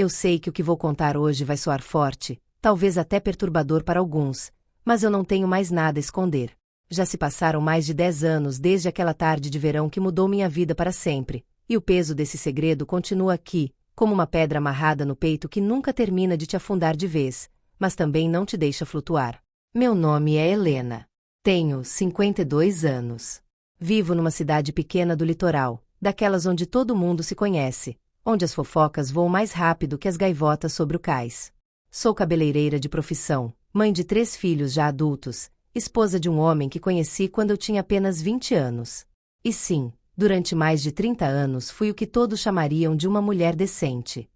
Eu sei que o que vou contar hoje vai soar forte, talvez até perturbador para alguns, mas eu não tenho mais nada a esconder. Já se passaram mais de 10 anos desde aquela tarde de verão que mudou minha vida para sempre, e o peso desse segredo continua aqui, como uma pedra amarrada no peito que nunca termina de te afundar de vez, mas também não te deixa flutuar. Meu nome é Helena. Tenho 52 anos. Vivo numa cidade pequena do litoral, daquelas onde todo mundo se conhece, onde as fofocas voam mais rápido que as gaivotas sobre o cais. Sou cabeleireira de profissão, mãe de 3 filhos já adultos, esposa de um homem que conheci quando eu tinha apenas 20 anos. E sim, durante mais de 30 anos fui o que todos chamariam de uma mulher decente.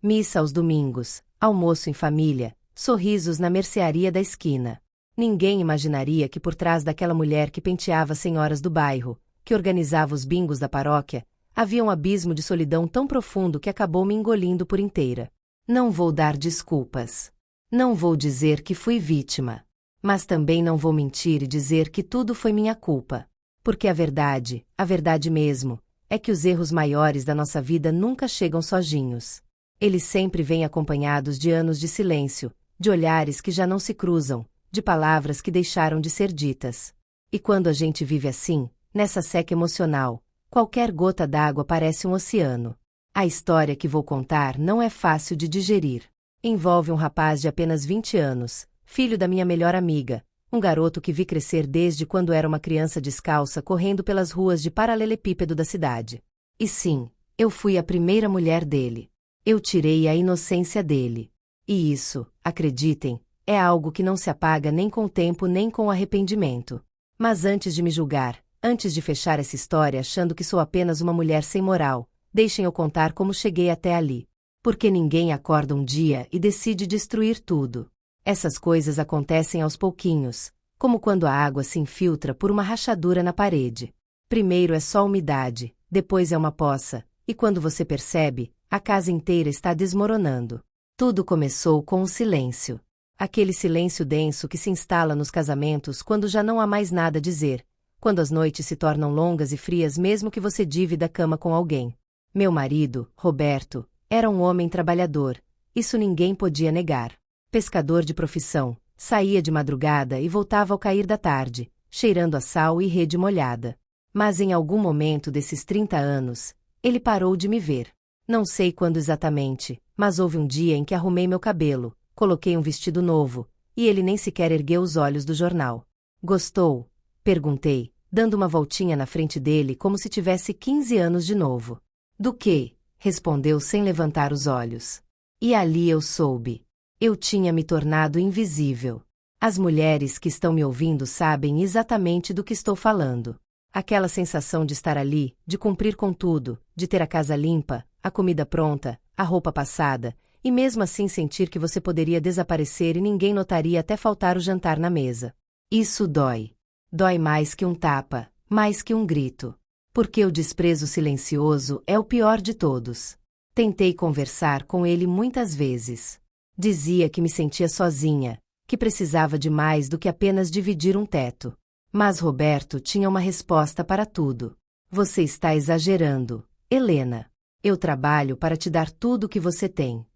Missa aos domingos, almoço em família, sorrisos na mercearia da esquina. Ninguém imaginaria que por trás daquela mulher que penteava as senhoras do bairro, que organizava os bingos da paróquia, havia um abismo de solidão tão profundo que acabou me engolindo por inteira. Não vou dar desculpas. Não vou dizer que fui vítima. Mas também não vou mentir e dizer que tudo foi minha culpa. Porque a verdade mesmo, é que os erros maiores da nossa vida nunca chegam sozinhos. Eles sempre vêm acompanhados de anos de silêncio, de olhares que já não se cruzam, de palavras que deixaram de ser ditas. E quando a gente vive assim, nessa seca emocional, qualquer gota d'água parece um oceano. A história que vou contar não é fácil de digerir. Envolve um rapaz de apenas 20 anos, filho da minha melhor amiga, um garoto que vi crescer desde quando era uma criança descalça correndo pelas ruas de paralelepípedo da cidade. E sim, eu fui a primeira mulher dele. Eu tirei a inocência dele. E isso, acreditem, é algo que não se apaga nem com o tempo nem com o arrependimento. Mas antes de me julgar, antes de fechar essa história achando que sou apenas uma mulher sem moral, deixem eu contar como cheguei até ali. Porque ninguém acorda um dia e decide destruir tudo. Essas coisas acontecem aos pouquinhos, como quando a água se infiltra por uma rachadura na parede. Primeiro é só umidade, depois é uma poça, e quando você percebe, a casa inteira está desmoronando. Tudo começou com o silêncio. Aquele silêncio denso que se instala nos casamentos quando já não há mais nada a dizer, quando as noites se tornam longas e frias mesmo que você divida a cama com alguém. Meu marido, Roberto, era um homem trabalhador, isso ninguém podia negar. Pescador de profissão, saía de madrugada e voltava ao cair da tarde, cheirando a sal e rede molhada. Mas em algum momento desses 30 anos, ele parou de me ver. Não sei quando exatamente, mas houve um dia em que arrumei meu cabelo, coloquei um vestido novo, e ele nem sequer ergueu os olhos do jornal. Gostou? Perguntei, dando uma voltinha na frente dele como se tivesse 15 anos de novo. Do quê? Respondeu sem levantar os olhos. E ali eu soube. Eu tinha me tornado invisível. As mulheres que estão me ouvindo sabem exatamente do que estou falando. Aquela sensação de estar ali, de cumprir com tudo, de ter a casa limpa, a comida pronta, a roupa passada, e mesmo assim sentir que você poderia desaparecer e ninguém notaria até faltar o jantar na mesa. Isso dói. Dói mais que um tapa, mais que um grito. Porque o desprezo silencioso é o pior de todos. Tentei conversar com ele muitas vezes. Dizia que me sentia sozinha, que precisava de mais do que apenas dividir um teto. Mas Roberto tinha uma resposta para tudo. Você está exagerando, Helena. Eu trabalho para te dar tudo o que você tem.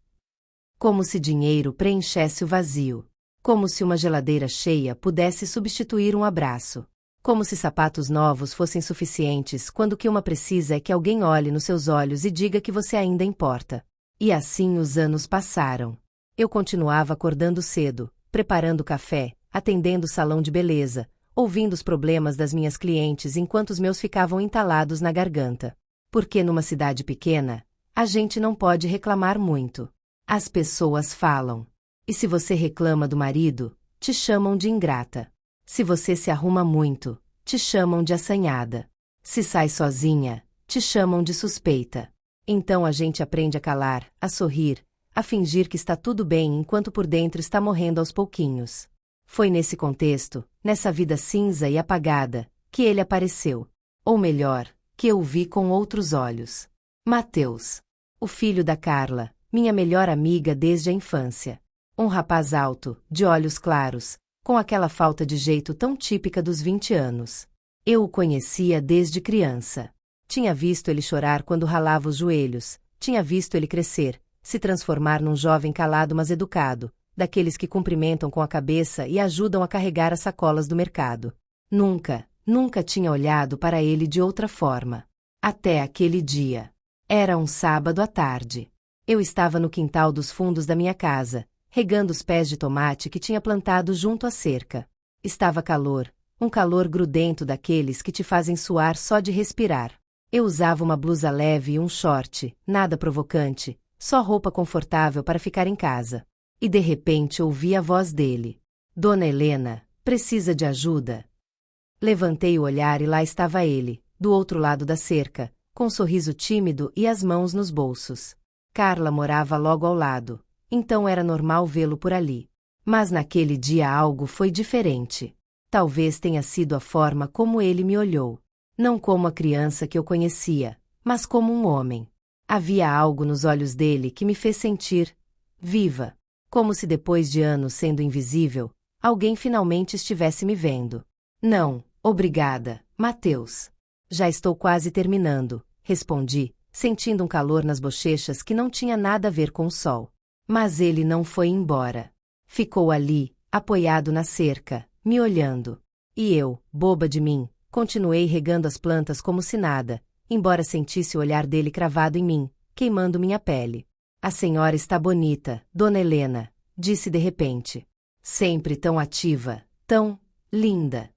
Como se dinheiro preenchesse o vazio. Como se uma geladeira cheia pudesse substituir um abraço. Como se sapatos novos fossem suficientes quando o que uma precisa é que alguém olhe nos seus olhos e diga que você ainda importa. E assim os anos passaram. Eu continuava acordando cedo, preparando café, atendendo o salão de beleza, ouvindo os problemas das minhas clientes enquanto os meus ficavam entalados na garganta. Porque numa cidade pequena, a gente não pode reclamar muito. As pessoas falam. E se você reclama do marido, te chamam de ingrata. Se você se arruma muito, te chamam de assanhada. Se sai sozinha, te chamam de suspeita. Então a gente aprende a calar, a sorrir, a fingir que está tudo bem enquanto por dentro está morrendo aos pouquinhos. Foi nesse contexto, nessa vida cinza e apagada, que ele apareceu. Ou melhor, que eu o vi com outros olhos. Mateus. O filho da Carla, minha melhor amiga desde a infância. Um rapaz alto, de olhos claros, com aquela falta de jeito tão típica dos 20 anos. Eu o conhecia desde criança. Tinha visto ele chorar quando ralava os joelhos, tinha visto ele crescer, se transformar num jovem calado mas educado, daqueles que cumprimentam com a cabeça e ajudam a carregar as sacolas do mercado. Nunca tinha olhado para ele de outra forma. Até aquele dia. Era um sábado à tarde. Eu estava no quintal dos fundos da minha casa, regando os pés de tomate que tinha plantado junto à cerca. Estava calor, um calor grudento daqueles que te fazem suar só de respirar. Eu usava uma blusa leve e um short, nada provocante, só roupa confortável para ficar em casa. E de repente ouvi a voz dele. Dona Helena, precisa de ajuda? Levantei o olhar e lá estava ele, do outro lado da cerca, com um sorriso tímido e as mãos nos bolsos. Carla morava logo ao lado, então era normal vê-lo por ali. Mas naquele dia algo foi diferente. Talvez tenha sido a forma como ele me olhou. Não como a criança que eu conhecia, mas como um homem. Havia algo nos olhos dele que me fez sentir viva, como se depois de anos sendo invisível, alguém finalmente estivesse me vendo. Não, obrigada, Mateus. Já estou quase terminando, respondi, sentindo um calor nas bochechas que não tinha nada a ver com o sol. Mas ele não foi embora. Ficou ali, apoiado na cerca, me olhando. E eu, boba de mim, continuei regando as plantas como se nada, embora sentisse o olhar dele cravado em mim, queimando minha pele. A senhora está bonita, Dona Helena, disse de repente. Sempre tão ativa, tão linda.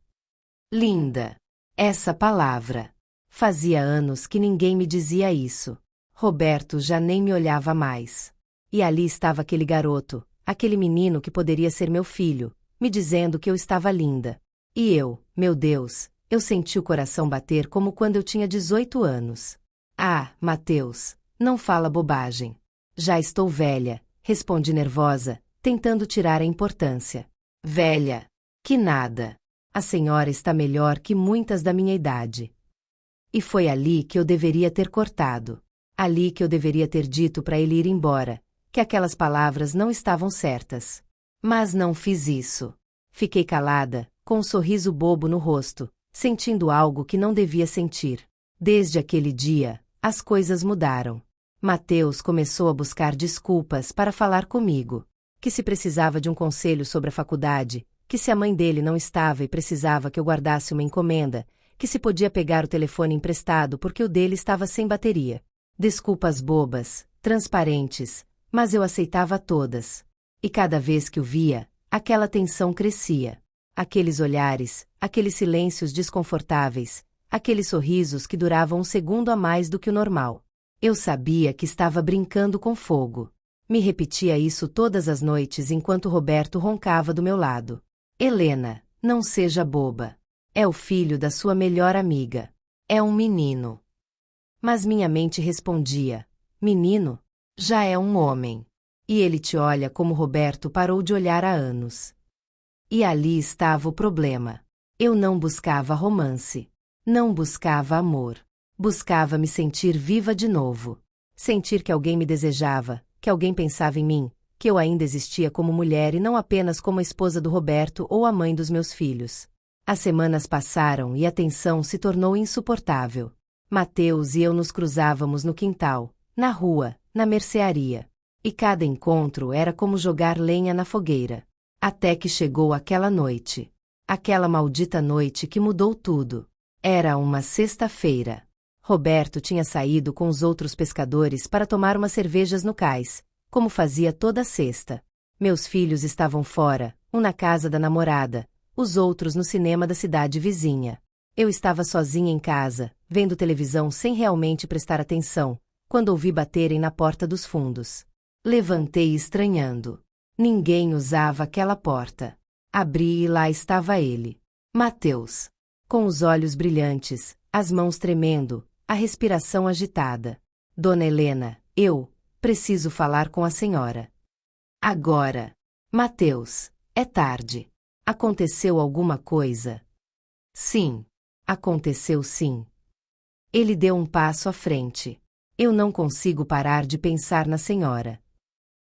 Linda. Essa palavra. Fazia anos que ninguém me dizia isso. Roberto já nem me olhava mais. E ali estava aquele garoto, aquele menino que poderia ser meu filho, me dizendo que eu estava linda. E eu, meu Deus, eu senti o coração bater como quando eu tinha 18 anos. Ah, Mateus, não fala bobagem. Já estou velha, respondi nervosa, tentando tirar a importância. Velha? Que nada. A senhora está melhor que muitas da minha idade. E foi ali que eu deveria ter cortado. Ali que eu deveria ter dito para ele ir embora, que aquelas palavras não estavam certas. Mas não fiz isso. Fiquei calada, com um sorriso bobo no rosto, sentindo algo que não devia sentir. Desde aquele dia, as coisas mudaram. Mateus começou a buscar desculpas para falar comigo. Que se precisava de um conselho sobre a faculdade, que se a mãe dele não estava e precisava que eu guardasse uma encomenda, que se podia pegar o telefone emprestado porque o dele estava sem bateria. Desculpas bobas, transparentes, mas eu aceitava todas. E cada vez que o via, aquela tensão crescia. Aqueles olhares, aqueles silêncios desconfortáveis, aqueles sorrisos que duravam um segundo a mais do que o normal. Eu sabia que estava brincando com fogo. Me repetia isso todas as noites enquanto Roberto roncava do meu lado. Helena, não seja boba. É o filho da sua melhor amiga. É um menino. Mas minha mente respondia: menino? Já é um homem. E ele te olha como Roberto parou de olhar há anos. E ali estava o problema. Eu não buscava romance. Não buscava amor. Buscava me sentir viva de novo. Sentir que alguém me desejava, que alguém pensava em mim, que eu ainda existia como mulher e não apenas como a esposa do Roberto ou a mãe dos meus filhos. As semanas passaram e a tensão se tornou insuportável. Mateus e eu nos cruzávamos no quintal, na rua, na mercearia. E cada encontro era como jogar lenha na fogueira. Até que chegou aquela noite. Aquela maldita noite que mudou tudo. Era uma sexta-feira. Roberto tinha saído com os outros pescadores para tomar umas cervejas no cais, como fazia toda sexta. Meus filhos estavam fora, um na casa da namorada, os outros no cinema da cidade vizinha. Eu estava sozinha em casa, vendo televisão sem realmente prestar atenção, quando ouvi baterem na porta dos fundos. Levantei estranhando. Ninguém usava aquela porta. Abri e lá estava ele. Mateus. Com os olhos brilhantes, as mãos tremendo, a respiração agitada. Dona Helena, eu preciso falar com a senhora. Agora. Mateus, é tarde. Aconteceu alguma coisa? Sim. Aconteceu sim. Ele deu um passo à frente. Eu não consigo parar de pensar na senhora.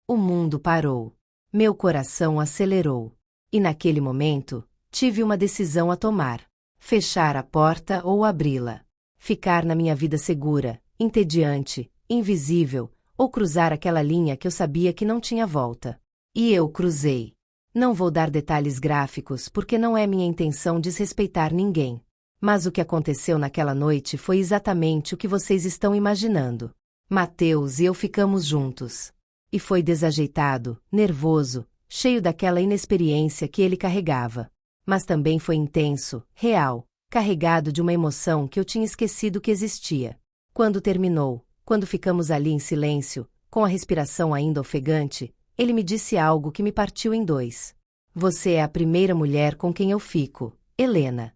O mundo parou. Meu coração acelerou. E naquele momento, tive uma decisão a tomar. Fechar a porta ou abri-la. Ficar na minha vida segura, entediante, invisível, ou cruzar aquela linha que eu sabia que não tinha volta. E eu cruzei. Não vou dar detalhes gráficos porque não é minha intenção desrespeitar ninguém. Mas o que aconteceu naquela noite foi exatamente o que vocês estão imaginando. Mateus e eu ficamos juntos. E foi desajeitado, nervoso, cheio daquela inexperiência que ele carregava. Mas também foi intenso, real, carregado de uma emoção que eu tinha esquecido que existia. Quando terminou, quando ficamos ali em silêncio, com a respiração ainda ofegante, ele me disse algo que me partiu em dois. Você é a primeira mulher com quem eu fico, Helena.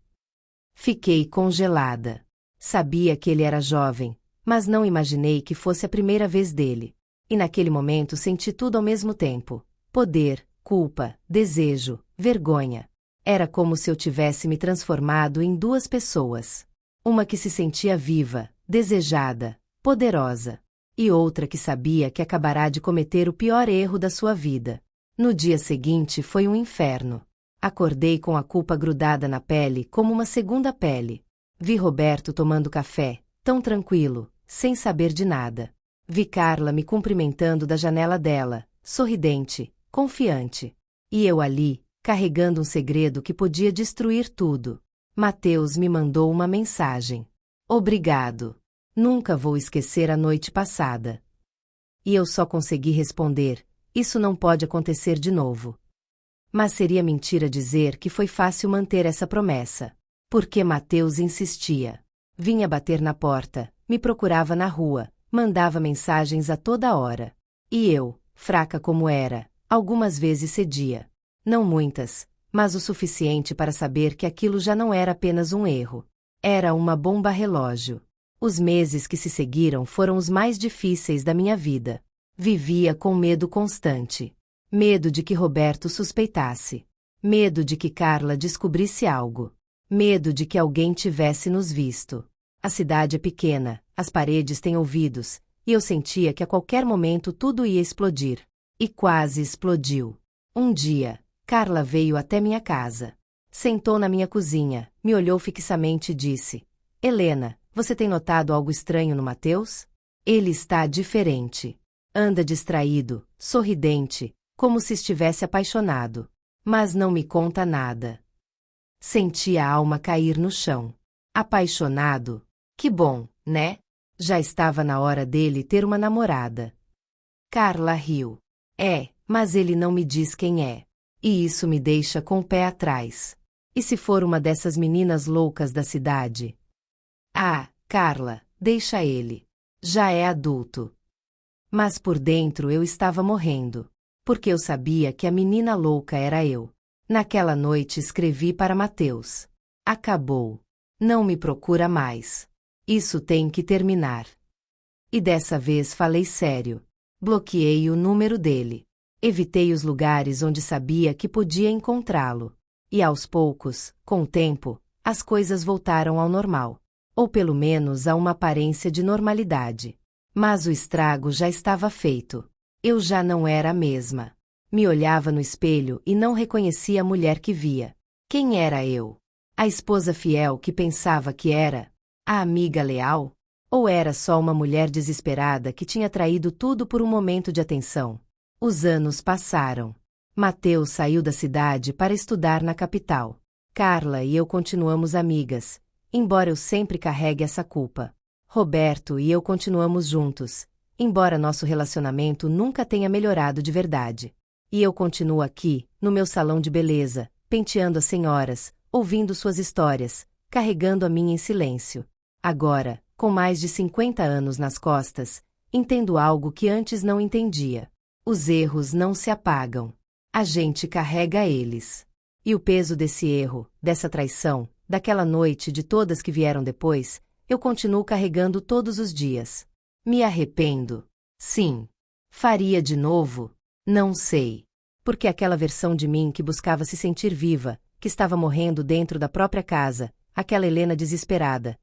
Fiquei congelada. Sabia que ele era jovem, mas não imaginei que fosse a primeira vez dele. E naquele momento senti tudo ao mesmo tempo. Poder, culpa, desejo, vergonha. Era como se eu tivesse me transformado em duas pessoas. Uma que se sentia viva, desejada, poderosa. E outra que sabia que acabará de cometer o pior erro da sua vida. No dia seguinte foi um inferno. Acordei com a culpa grudada na pele como uma segunda pele. Vi Roberto tomando café, tão tranquilo, sem saber de nada. Vi Carla me cumprimentando da janela dela, sorridente, confiante. E eu ali, carregando um segredo que podia destruir tudo. Mateus me mandou uma mensagem. Obrigado. Nunca vou esquecer a noite passada. E eu só consegui responder, isso não pode acontecer de novo. Mas seria mentira dizer que foi fácil manter essa promessa. Porque Mateus insistia. Vinha bater na porta, me procurava na rua, mandava mensagens a toda hora. E eu, fraca como era, algumas vezes cedia. Não muitas, mas o suficiente para saber que aquilo já não era apenas um erro. Era uma bomba relógio. Os meses que se seguiram foram os mais difíceis da minha vida. Vivia com medo constante. Medo de que Roberto suspeitasse. Medo de que Carla descobrisse algo. Medo de que alguém tivesse nos visto. A cidade é pequena, as paredes têm ouvidos, e eu sentia que a qualquer momento tudo ia explodir. E quase explodiu. Um dia, Carla veio até minha casa. Sentou na minha cozinha, me olhou fixamente e disse: Helena, você tem notado algo estranho no Mateus? Ele está diferente. Anda distraído, sorridente, como se estivesse apaixonado. Mas não me conta nada. Senti a alma cair no chão. Apaixonado? Que bom, né? Já estava na hora dele ter uma namorada. Carla riu. É, mas ele não me diz quem é. E isso me deixa com o pé atrás. E se for uma dessas meninas loucas da cidade? Ah, Carla, deixa ele. Já é adulto. Mas por dentro eu estava morrendo. Porque eu sabia que a menina louca era eu. Naquela noite escrevi para Mateus. Acabou. Não me procura mais. Isso tem que terminar. E dessa vez falei sério. Bloqueei o número dele. Evitei os lugares onde sabia que podia encontrá-lo. E aos poucos, com o tempo, as coisas voltaram ao normal. Ou pelo menos a uma aparência de normalidade. Mas o estrago já estava feito. Eu já não era a mesma. Me olhava no espelho e não reconhecia a mulher que via. Quem era eu? A esposa fiel que pensava que era? A amiga leal? Ou era só uma mulher desesperada que tinha traído tudo por um momento de atenção? Os anos passaram. Mateus saiu da cidade para estudar na capital. Carla e eu continuamos amigas, embora eu sempre carregue essa culpa. Roberto e eu continuamos juntos, embora nosso relacionamento nunca tenha melhorado de verdade. E eu continuo aqui, no meu salão de beleza, penteando as senhoras, ouvindo suas histórias, carregando a minha em silêncio. Agora, com mais de 50 anos nas costas, entendo algo que antes não entendia. Os erros não se apagam. A gente carrega eles. E o peso desse erro, dessa traição, daquela noite e de todas que vieram depois, eu continuo carregando todos os dias. Me arrependo? Sim. Faria de novo? Não sei. Porque aquela versão de mim que buscava se sentir viva, que estava morrendo dentro da própria casa, aquela Helena desesperada,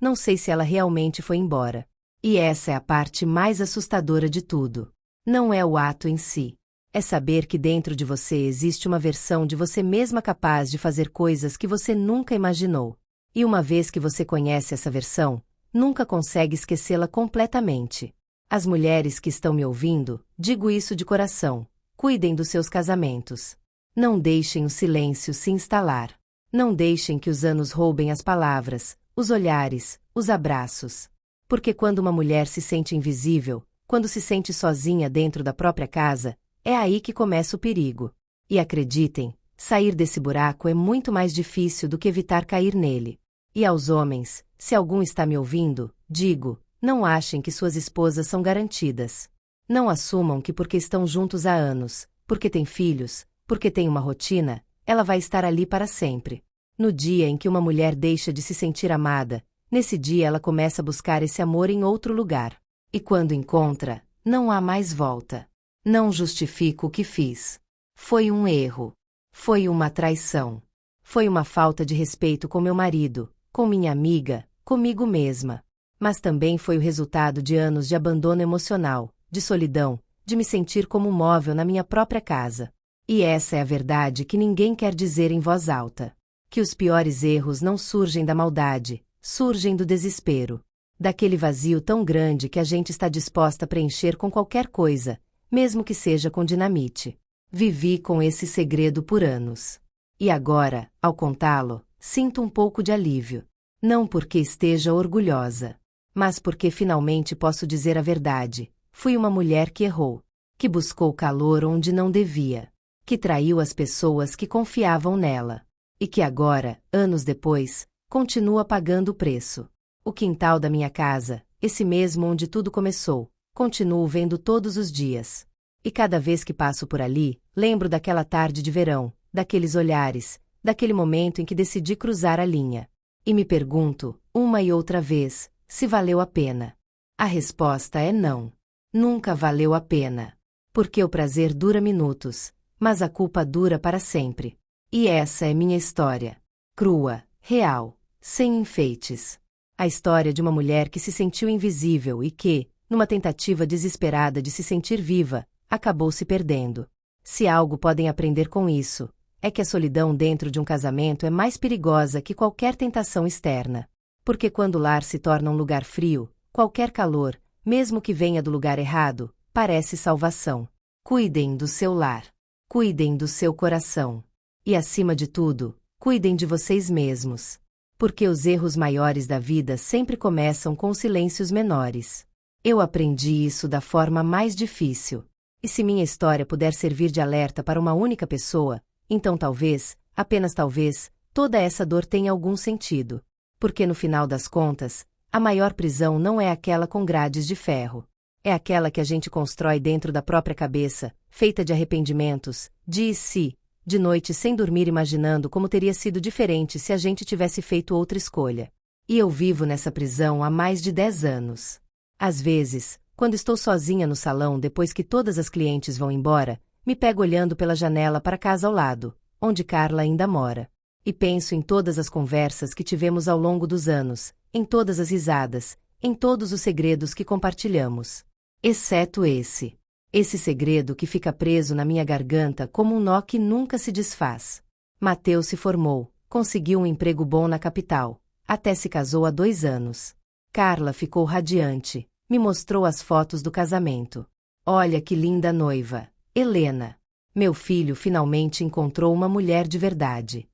não sei se ela realmente foi embora. E essa é a parte mais assustadora de tudo. Não é o ato em si. É saber que dentro de você existe uma versão de você mesma capaz de fazer coisas que você nunca imaginou. E uma vez que você conhece essa versão, nunca consegue esquecê-la completamente. As mulheres que estão me ouvindo, digo isso de coração: cuidem dos seus casamentos. Não deixem o silêncio se instalar. Não deixem que os anos roubem as palavras, os olhares, os abraços. Porque quando uma mulher se sente invisível, quando se sente sozinha dentro da própria casa, é aí que começa o perigo. E acreditem, sair desse buraco é muito mais difícil do que evitar cair nele. E aos homens, se algum está me ouvindo, digo: não achem que suas esposas são garantidas. Não assumam que porque estão juntos há anos, porque têm filhos, porque têm uma rotina, ela vai estar ali para sempre. No dia em que uma mulher deixa de se sentir amada, nesse dia ela começa a buscar esse amor em outro lugar. E quando encontra, não há mais volta. Não justifico o que fiz. Foi um erro. Foi uma traição. Foi uma falta de respeito com meu marido, com minha amiga, comigo mesma. Mas também foi o resultado de anos de abandono emocional, de solidão, de me sentir como um móvel na minha própria casa. E essa é a verdade que ninguém quer dizer em voz alta. Que os piores erros não surgem da maldade, surgem do desespero. Daquele vazio tão grande que a gente está disposta a preencher com qualquer coisa, mesmo que seja com dinamite. Vivi com esse segredo por anos. E agora, ao contá-lo, sinto um pouco de alívio. Não porque esteja orgulhosa, mas porque finalmente posso dizer a verdade. Fui uma mulher que errou, que buscou calor onde não devia, que traiu as pessoas que confiavam nela, e que agora, anos depois, continua pagando o preço. O quintal da minha casa, esse mesmo onde tudo começou, continuo vendo todos os dias. E cada vez que passo por ali, lembro daquela tarde de verão, daqueles olhares, daquele momento em que decidi cruzar a linha. E me pergunto, uma e outra vez, se valeu a pena. A resposta é não. Nunca valeu a pena. Porque o prazer dura minutos, mas a culpa dura para sempre. E essa é minha história. Crua, real, sem enfeites. A história de uma mulher que se sentiu invisível e que, numa tentativa desesperada de se sentir viva, acabou se perdendo. Se algo podem aprender com isso, é que a solidão dentro de um casamento é mais perigosa que qualquer tentação externa. Porque quando o lar se torna um lugar frio, qualquer calor, mesmo que venha do lugar errado, parece salvação. Cuidem do seu lar. Cuidem do seu coração. E acima de tudo, cuidem de vocês mesmos. Porque os erros maiores da vida sempre começam com silêncios menores. Eu aprendi isso da forma mais difícil. E se minha história puder servir de alerta para uma única pessoa, então talvez, apenas talvez, toda essa dor tenha algum sentido. Porque no final das contas, a maior prisão não é aquela com grades de ferro. É aquela que a gente constrói dentro da própria cabeça, feita de arrependimentos, de si, de noite sem dormir imaginando como teria sido diferente se a gente tivesse feito outra escolha. E eu vivo nessa prisão há mais de 10 anos. Às vezes, quando estou sozinha no salão depois que todas as clientes vão embora, me pego olhando pela janela para a casa ao lado, onde Carla ainda mora. E penso em todas as conversas que tivemos ao longo dos anos, em todas as risadas, em todos os segredos que compartilhamos. Exceto esse. Esse segredo que fica preso na minha garganta como um nó que nunca se desfaz. Mateus se formou, conseguiu um emprego bom na capital, até se casou há 2 anos. Carla ficou radiante, me mostrou as fotos do casamento. Olha que linda noiva, Helena. Meu filho finalmente encontrou uma mulher de verdade.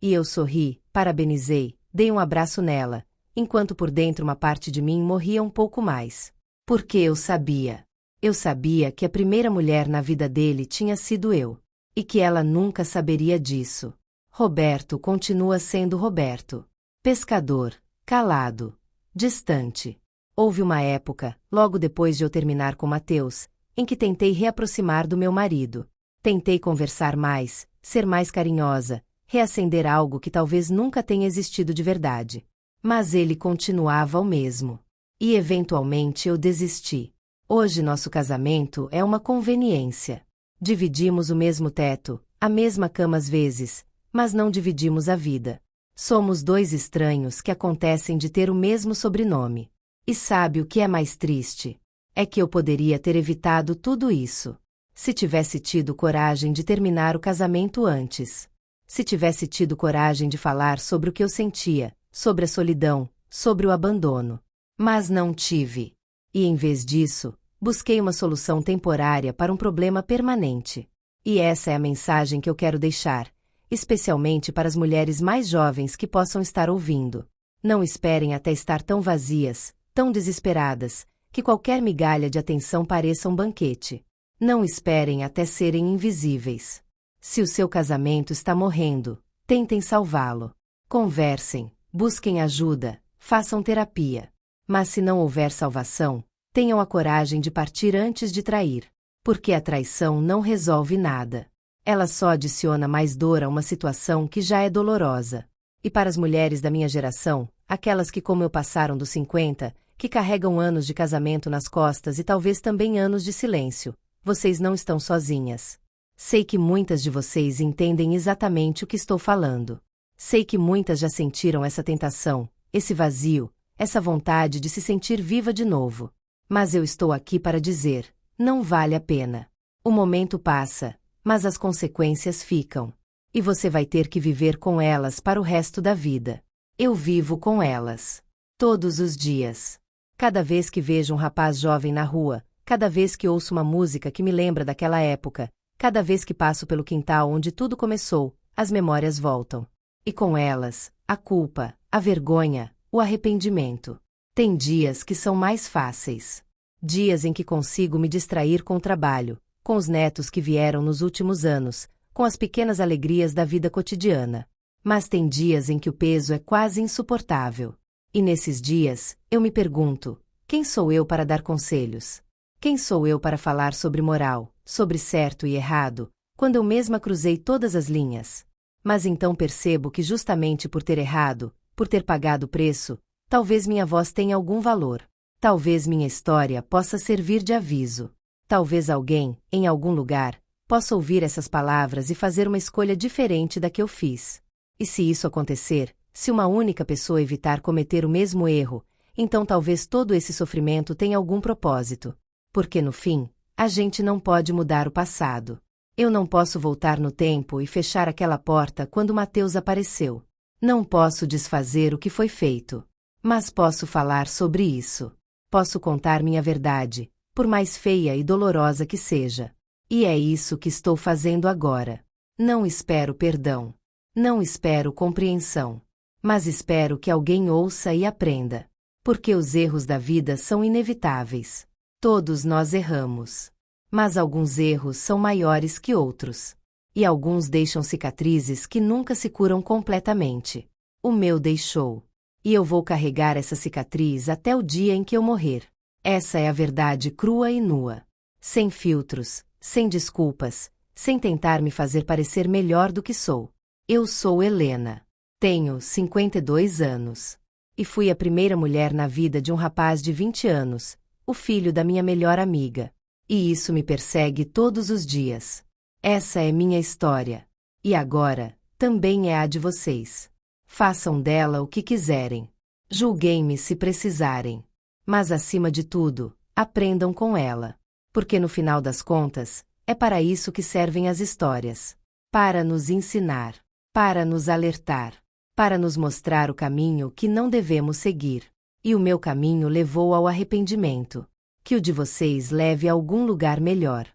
E eu sorri, parabenizei, dei um abraço nela, enquanto por dentro uma parte de mim morria um pouco mais. Porque eu sabia. Eu sabia que a primeira mulher na vida dele tinha sido eu. E que ela nunca saberia disso. Roberto continua sendo Roberto. Pescador, calado, distante. Houve uma época, logo depois de eu terminar com Mateus, em que tentei reaproximar do meu marido. Tentei conversar mais, ser mais carinhosa, reacender algo que talvez nunca tenha existido de verdade. Mas ele continuava o mesmo. E eventualmente eu desisti. Hoje nosso casamento é uma conveniência. Dividimos o mesmo teto, a mesma cama às vezes, mas não dividimos a vida. Somos 2 estranhos que acontecem de ter o mesmo sobrenome. E sabe o que é mais triste? É que eu poderia ter evitado tudo isso. Se tivesse tido coragem de terminar o casamento antes. Se tivesse tido coragem de falar sobre o que eu sentia, sobre a solidão, sobre o abandono. Mas não tive. E em vez disso, busquei uma solução temporária para um problema permanente. E essa é a mensagem que eu quero deixar, especialmente para as mulheres mais jovens que possam estar ouvindo. Não esperem até estar tão vazias, tão desesperadas, que qualquer migalha de atenção pareça um banquete. Não esperem até serem invisíveis. Se o seu casamento está morrendo, tentem salvá-lo. Conversem, busquem ajuda, façam terapia. Mas se não houver salvação, tenham a coragem de partir antes de trair. Porque a traição não resolve nada. Ela só adiciona mais dor a uma situação que já é dolorosa. E para as mulheres da minha geração, aquelas que como eu passaram dos 50, que carregam anos de casamento nas costas e talvez também anos de silêncio, vocês não estão sozinhas. Sei que muitas de vocês entendem exatamente o que estou falando. Sei que muitas já sentiram essa tentação, esse vazio, essa vontade de se sentir viva de novo. Mas eu estou aqui para dizer, não vale a pena. O momento passa, mas as consequências ficam. E você vai ter que viver com elas para o resto da vida. Eu vivo com elas. Todos os dias. Cada vez que vejo um rapaz jovem na rua, cada vez que ouço uma música que me lembra daquela época, cada vez que passo pelo quintal onde tudo começou, as memórias voltam. E com elas, a culpa, a vergonha, o arrependimento. Tem dias que são mais fáceis. Dias em que consigo me distrair com o trabalho, com os netos que vieram nos últimos anos, com as pequenas alegrias da vida cotidiana. Mas tem dias em que o peso é quase insuportável. E nesses dias, eu me pergunto, quem sou eu para dar conselhos? Quem sou eu para falar sobre moral, sobre certo e errado, quando eu mesma cruzei todas as linhas? Mas então percebo que justamente por ter errado, por ter pagado o preço, talvez minha voz tenha algum valor. Talvez minha história possa servir de aviso. Talvez alguém, em algum lugar, possa ouvir essas palavras e fazer uma escolha diferente da que eu fiz. E se isso acontecer, se uma única pessoa evitar cometer o mesmo erro, então talvez todo esse sofrimento tenha algum propósito. Porque no fim, a gente não pode mudar o passado. Eu não posso voltar no tempo e fechar aquela porta quando Mateus apareceu. Não posso desfazer o que foi feito. Mas posso falar sobre isso. Posso contar minha verdade, por mais feia e dolorosa que seja. E é isso que estou fazendo agora. Não espero perdão. Não espero compreensão. Mas espero que alguém ouça e aprenda. Porque os erros da vida são inevitáveis. Todos nós erramos. Mas alguns erros são maiores que outros. E alguns deixam cicatrizes que nunca se curam completamente. O meu deixou. E eu vou carregar essa cicatriz até o dia em que eu morrer. Essa é a verdade crua e nua. Sem filtros, sem desculpas, sem tentar me fazer parecer melhor do que sou. Eu sou Helena. Tenho 52 anos. E fui a primeira mulher na vida de um rapaz de 20 anos, o filho da minha melhor amiga. E isso me persegue todos os dias. Essa é minha história. E agora, também é a de vocês. Façam dela o que quiserem. Julguem-me se precisarem. Mas acima de tudo, aprendam com ela. Porque no final das contas, é para isso que servem as histórias. Para nos ensinar. Para nos alertar. Para nos mostrar o caminho que não devemos seguir. E o meu caminho levou ao arrependimento. Que o de vocês leve a algum lugar melhor.